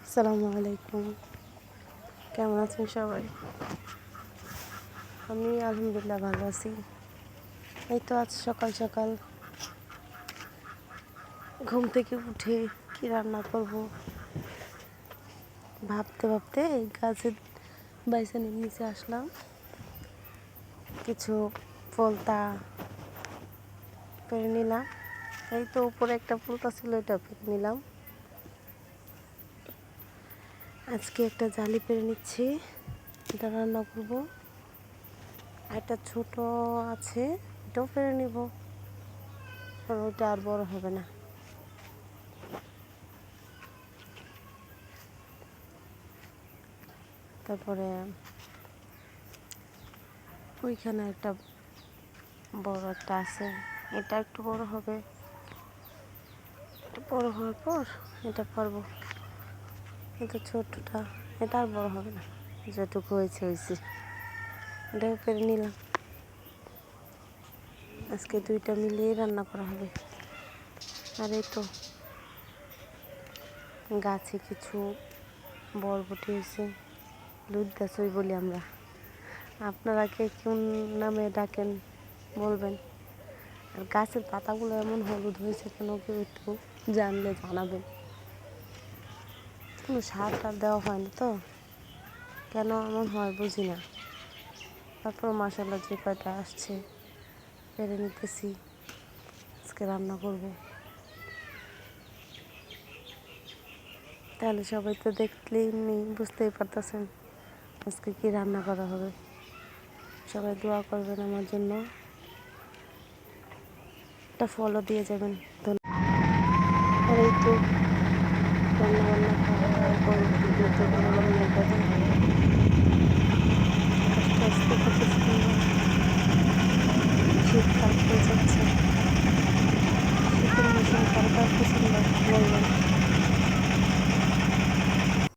আসসালামু আলাইকুম। কেমন আছেন সবাই? আমি আলহামদুলিল্লাহ ভালো আছি। এই তো আজ সকাল সকাল ঘুম থেকে উঠে কি রান্না করব ভাবতে ভাবতে এই গাছের বাইসানের নিচে আসলাম। কিছু ফলতা পেরে নিলাম। এই তো উপরে একটা ফুলতা ছিল, এটা পেরে নিলাম। আজকে একটা জালি পেরে নিচ্ছি, এটা রান্না করব। একটা ছোট আছে, এটাও পেরে নিব, কারণ ওটা আর বড় হবে না। তারপরে ওইখানে একটা বড় একটা আছে, এটা একটু বড় হবে। একটু বড় হওয়ার পর এটা পারবো। কিন্তু ছোটটা এটা আর বড় হবে না, যেটুকু হয়েছে এটাও পেরে নিলাম। আজকে দুইটা মিলিয়ে রান্না করা হবে। আর এই তো গাছে কিছু বরবটি হয়েছে, দুধ গাছই বলি আমরা। আপনারা কে কোন নামে ডাকেন বলবেন। আর গাছের পাতাগুলো এমন হলুদ হয়েছে কেন, কেউ একটু জানলে জানাবেন। কোনো সার টার দেওয়া হয় না তো, কেন এমন হয় বুঝি না। তারপর মাশাআল্লাহ যে কয়টা আসছে পেরে নিতেছি, আজকে রান্না করব। তাহলে সবাই তো দেখলেই বুঝতেই পারতেছেন আজকে কি রান্না করা হবে। সবাই দোয়া করবেন আমার জন্য, একটা ফলো দিয়ে যাবেন। আর এই তো রান্না বান্না খাওয়ার পর ভিডিওতে রান্না করে আস্তে আস্তে কত সুন্দর শীতকাল হয়ে যাচ্ছে। শীতের মৌসুম